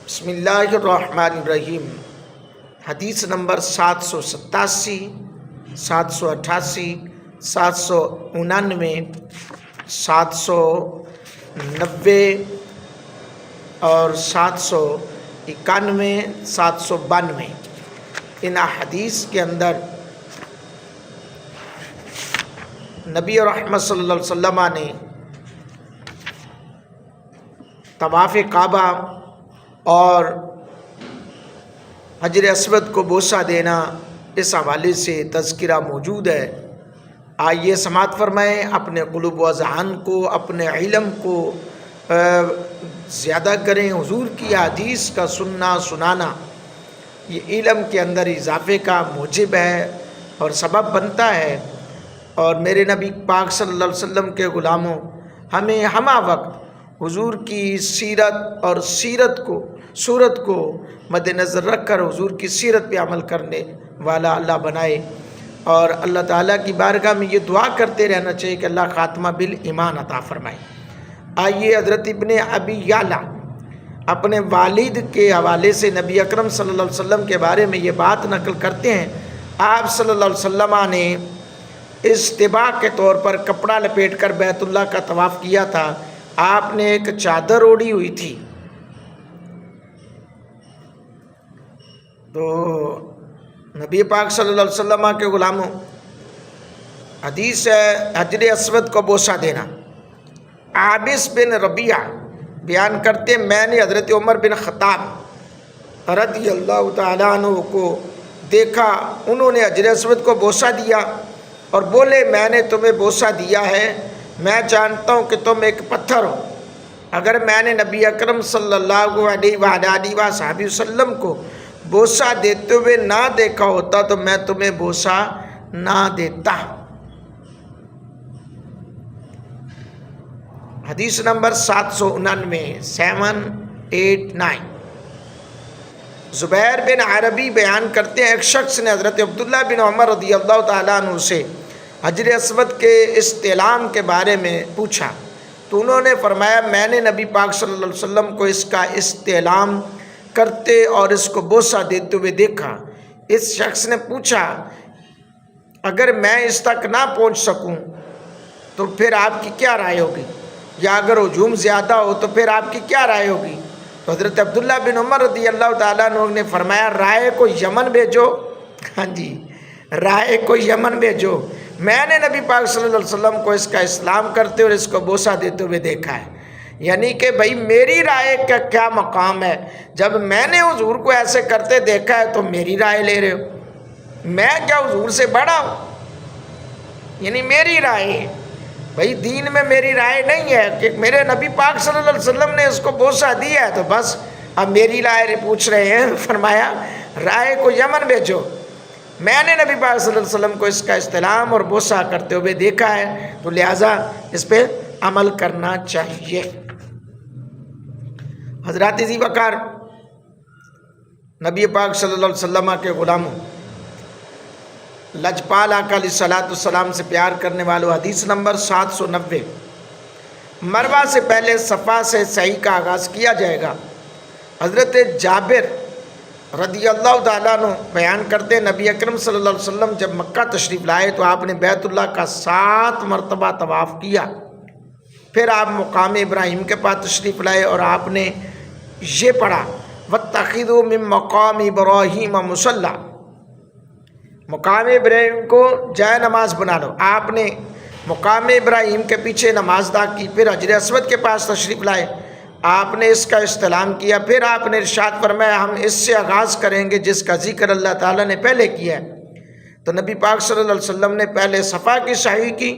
بسم اللہ الرحمن الرحیم۔ حدیث نمبر 787، 788، 799، 790 اور 791، 792۔ ان حدیث کے اندر نبی رحمت صلی اللہ علیہ وسلم نے طواف کعبہ اور حجر اسود کو بوسہ دینا اس حوالے سے تذکرہ موجود ہے۔ آئیے سماعت فرمائیں، اپنے قلوب و اذہان کو، اپنے علم کو زیادہ کریں۔ حضور کی حدیث کا سننا سنانا یہ علم کے اندر اضافے کا موجب ہے اور سبب بنتا ہے۔ اور میرے نبی پاک صلی اللہ علیہ وسلم کے غلاموں، ہمیں ہمہ وقت حضور کی سیرت اور صورت کو مد نظر رکھ کر حضور کی سیرت پہ عمل کرنے والا اللہ بنائے، اور اللہ تعالیٰ کی بارگاہ میں یہ دعا کرتے رہنا چاہیے کہ اللہ خاتمہ بالایمان عطا فرمائے۔ آئیے حضرت ابن ابی یعلا اپنے والد کے حوالے سے نبی اکرم صلی اللہ علیہ وسلم کے بارے میں یہ بات نقل کرتے ہیں۔ آپ صلی اللہ علیہ وسلم نے استباق کے طور پر کپڑا لپیٹ کر بیت اللہ کا طواف کیا تھا۔ آپ نے ایک چادر اوڑھی ہوئی تھی، تو نبی پاک صلی اللہ علیہ وسلم کے غلاموں، حدیث ہے حجر اسود کو بوسہ دینا۔ عابس بن ربیعہ بیان کرتے، میں نے حضرت عمر بن خطاب رضی اللہ تعالیٰ عنہ کو دیکھا، انہوں نے حجر اسود کو بوسہ دیا اور بولے، میں نے تمہیں بوسہ دیا ہے، میں جانتا ہوں کہ تم ایک پتھر ہو۔ اگر میں نے نبی اکرم صلی اللہ علیہ وآلہ وسلم کو بوسہ دیتے ہوئے نہ دیکھا ہوتا تو میں تمہیں بوسہ نہ دیتا۔ حدیث نمبر 799، 789۔ زبیر بن عربی بیان کرتے ہیں، ایک شخص نے حضرت عبداللہ بن عمر رضی اللہ تعالیٰ عنہ سے حجر اسود کے استعلام کے بارے میں پوچھا، تو انہوں نے فرمایا، میں نے نبی پاک صلی اللہ علیہ وسلم کو اس کا استعلام کرتے اور اس کو بوسہ دیتے ہوئے دیکھا۔ اس شخص نے پوچھا، اگر میں اس تک نہ پہنچ سکوں تو پھر آپ کی کیا رائے ہوگی، یا اگر ہجوم زیادہ ہو تو پھر آپ کی کیا رائے ہوگی؟ تو حضرت عبداللہ بن عمر رضی اللہ تعالیٰ عنہ نے فرمایا، رائے کو یمن بھیجو۔ ہاں جی، رائے کو یمن بھیجو۔ میں نے نبی پاک صلی اللہ علیہ وسلم کو اس کا اسلام کرتے اور اس کو بوسہ دیتے ہوئے دیکھا ہے۔ یعنی کہ بھائی میری رائے کا کیا مقام ہے؟ جب میں نے حضور کو ایسے کرتے دیکھا ہے تو میری رائے لے رہے ہو؟ میں کیا حضور سے بڑا ہوں؟ یعنی میری رائے ہے بھائی، دین میں میری رائے نہیں ہے کہ میرے نبی پاک صلی اللہ علیہ وسلم نے اس کو بوسہ دیا ہے تو بس اب میری رائے پوچھ رہے ہیں۔ فرمایا، رائے کو یمن بھیجو۔ میں نے نبی پاک صلی اللہ علیہ وسلم کو اس کا استلام اور بوسہ کرتے ہوئے دیکھا ہے، تو لہٰذا اس پہ عمل کرنا چاہیے۔ حضرات ذی وقار نبی پاک صلی اللہ علیہ وسلم کے غلاموں، لجپال آقا علیہ الصلوۃ والسلام سے پیار کرنے والوں، حدیث نمبر 790۔ مروہ سے پہلے صفا سے سعی کا آغاز کیا جائے گا۔ حضرت جابر رضی اللہ تعالیٰ عنہ بیان کرتے ہیں، نبی اکرم صلی اللہ علیہ وسلم جب مکہ تشریف لائے تو آپ نے بیت اللہ کا 7 مرتبہ طواف کیا۔ پھر آپ مقام ابراہیم کے پاس تشریف لائے اور آپ نے یہ پڑھا، وَاتَّخِذُوا مِن مَقَامِ إِبْرَاهِيمَ مُصَلًّى، مقام ابراہیم کو جائے نماز بنا لو۔ آپ نے مقام ابراہیم کے پیچھے نماز ادا کی، پھر حجر اسود کے پاس تشریف لائے، آپ نے اس کا استلام کیا، پھر آپ نے ارشاد فرمایا، ہم اس سے آغاز کریں گے جس کا ذکر اللہ تعالیٰ نے پہلے کیا ہے۔ تو نبی پاک صلی اللہ علیہ وسلم نے پہلے صفا کی سعی کی،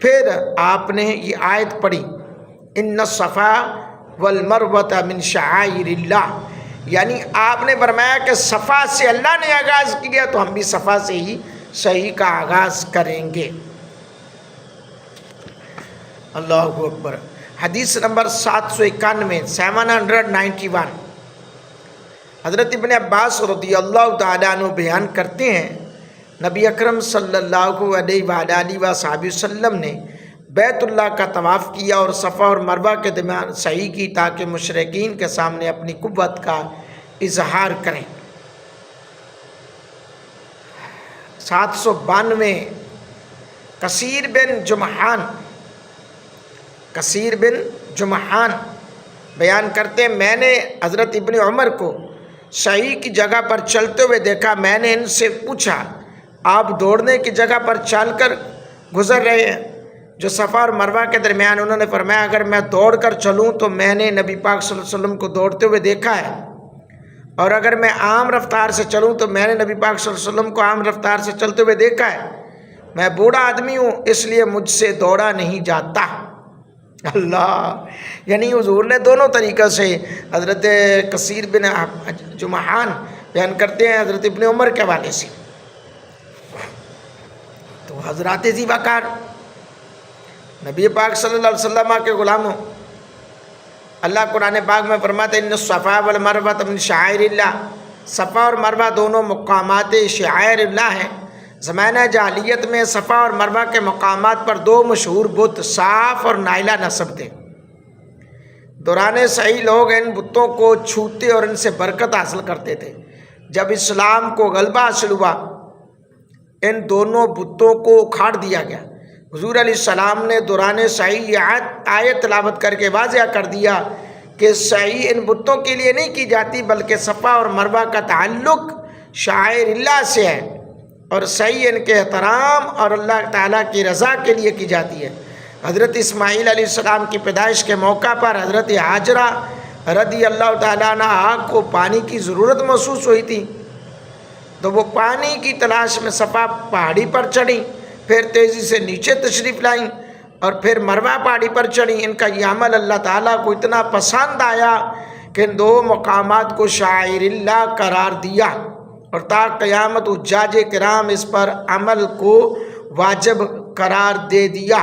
پھر آپ نے یہ آیت پڑھی، ان الصفا والمروۃ من شعائر اللہ، یعنی آپ نے فرمایا کہ صفا سے اللہ نے آغاز کیا تو ہم بھی صفا سے ہی صحیح کا آغاز کریں گے۔ اللہ اکبر۔ حدیث نمبر 791، 791۔ حضرت ابن عباس رضی اللہ تعالیٰ عنہ بیان کرتے ہیں، نبی اکرم صلی اللہ علیہ وآلہ وسلم نے بیت اللہ کا طواف کیا اور صفا اور مروہ کے درمیان سعی کی تاکہ مشرکین کے سامنے اپنی قوت کا اظہار کریں۔ 792 کثیر بن جمحان بیان کرتے ہیں، میں نے حضرت ابن عمر کو سعی کی جگہ پر چلتے ہوئے دیکھا۔ میں نے ان سے پوچھا، آپ دوڑنے کی جگہ پر چل کر گزر رہے ہیں جو صفا اور مروہ کے درمیان؟ انہوں نے فرمایا، اگر میں دوڑ کر چلوں تو میں نے نبی پاک صلی اللہ علیہ وسلم کو دوڑتے ہوئے دیکھا ہے، اور اگر میں عام رفتار سے چلوں تو میں نے نبی پاک صلی اللہ علیہ وسلم کو عام رفتار سے چلتے ہوئے دیکھا ہے۔ میں بوڑھا آدمی ہوں، اس لیے مجھ سے دوڑا نہیں جاتا۔ اللہ، یعنی حضور نے دونوں طریقہ سے حضرت کثیر بن جمحان بیان کرتے ہیں حضرت ابن عمر کے حوالے سے۔ تو حضرات ذی وقار نبی پاک صلی اللہ علیہ وسلم کے غلاموں، اللہ قرآن پاک میں فرماتے ہیں، ان الصفا والمروہ من شعائر اللہ، صفا اور مروہ دونوں مقامات شعائر اللہ ہیں۔ زمانہ جاہلیت میں صفا اور مروہ کے مقامات پر 2 مشہور بت صاف اور نائلہ نصب تھے۔ دوران سعی لوگ ان بتوں کو چھوتے اور ان سے برکت حاصل کرتے تھے۔ جب اسلام کو غلبہ حاصل ہوا، ان دونوں بتوں کو اکھاڑ دیا گیا۔ حضور علیہ السلام نے دوران سعی یہ آیت تلاوت کر کے واضح کر دیا کہ سعی ان بتوں کے لیے نہیں کی جاتی، بلکہ صفا اور مروہ کا تعلق شعائر اللہ سے ہے، اور سعی ان کے احترام اور اللہ تعالیٰ کی رضا کے لیے کی جاتی ہے۔ حضرت اسماعیل علیہ السلام کی پیدائش کے موقع پر حضرت ہاجرہ رضی اللہ تعالیٰ عنہا کو پانی کی ضرورت محسوس ہوئی تھی، تو وہ پانی کی تلاش میں صفا پہاڑی پر چڑھیں، پھر تیزی سے نیچے تشریف لائیں، اور پھر مروہ پہاڑی پر چڑھیں۔ ان کا یہ عمل اللہ تعالیٰ کو اتنا پسند آیا کہ ان 2 مقامات کو شعائر اللہ قرار دیا، اور تا قیامت حجاج کرام اس پر عمل کو واجب قرار دے دیا۔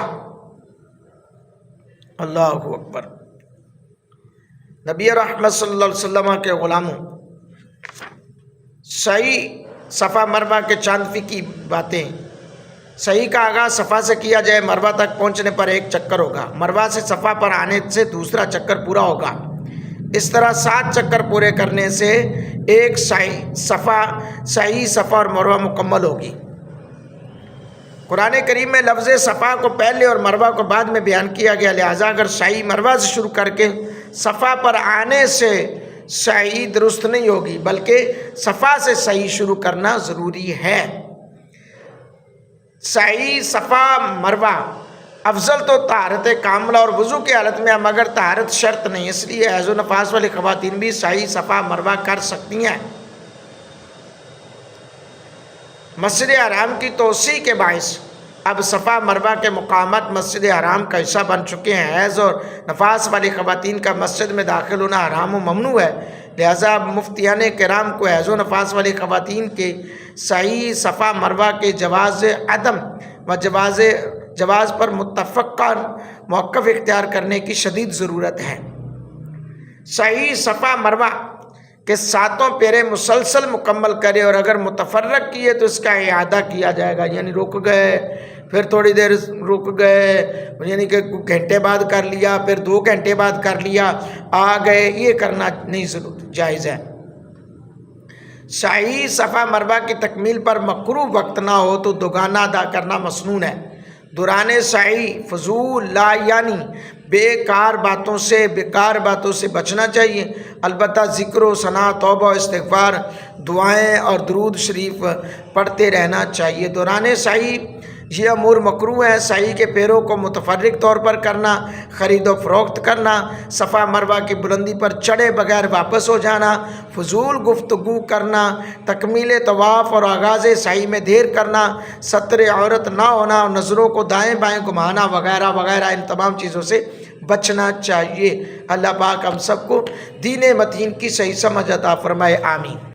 اللہ اکبر۔ نبی رحمت صلی اللہ علیہ وسلم کے غلاموں، سعی صفا مروہ کے چاند فی باتیں۔ سعی کا آغاز صفا سے کیا جائے، مروہ تک پہنچنے پر 1 چکر ہوگا، مروہ سے صفا پر آنے سے دوسرا چکر پورا ہوگا۔ اس طرح 7 چکر پورے کرنے سے ایک سعی صفا اور مروہ مکمل ہوگی۔ قرآن کریم میں لفظ صفا کو پہلے اور مروہ کو بعد میں بیان کیا گیا، لہٰذا اگر سعی مروہ سے شروع کر کے صفا پر آنے سے سعی درست نہیں ہوگی، بلکہ صفا سے سعی شروع کرنا ضروری ہے۔ سعی صفا مروہ افضل تو طہارت کاملہ اور وضو کی حالت میں، مگر طہارت شرط نہیں، اس لیے حیض و نفاس والی خواتین بھی سعی صفا مروہ کر سکتی ہیں۔ مسجد حرام کی توسیع کے باعث اب صفا مروہ کے مقامات مسجد حرام کا حصہ بن چکے ہیں۔ حیض اور نفاس والی خواتین کا مسجد میں داخل ہونا حرام و ممنوع ہے، لہٰذا مفتیان کرام کو حیض و نفاس والی خواتین کے سعی صفا مروہ کے جواز عدم و جواز پر متفقہ موقف اختیار کرنے کی شدید ضرورت ہے۔ سعی صفا مروہ کے 7 پھیرے مسلسل مکمل کرے، اور اگر متفرق کیے تو اس کا اعادہ کیا جائے گا، یعنی رک گئے پھر تھوڑی دیر رک گئے، یعنی کہ گھنٹے بعد کر لیا، پھر 2 گھنٹے بعد کر لیا، آ گئے، یہ کرنا نہیں جائز ہے۔ سعی صفا مروہ کی تکمیل پر مکروہ وقت نہ ہو تو دوگانہ ادا کرنا مسنون ہے۔ دوران سعی فضول لا یعنی بیکار باتوں سے بچنا چاہیے، البتہ ذکر و ثنا، توبہ و استغفار، دعائیں اور درود شریف پڑھتے رہنا چاہیے۔ دوران سعی یہ امور مکروہ ہیں: سعی کے پیروں کو متفرق طور پر کرنا، خرید و فروخت کرنا، صفا مروہ کی بلندی پر چڑھے بغیر واپس ہو جانا، فضول گفتگو کرنا، تکمیل طواف اور آغاز سعی میں دیر کرنا، ستر عورت نہ ہونا اور نظروں کو دائیں بائیں گھمانا وغیرہ وغیرہ، ان تمام چیزوں سے بچنا چاہیے۔ اللہ پاک ہم سب کو دین متین کی صحیح سمجھ عطا فرمائے، آمین۔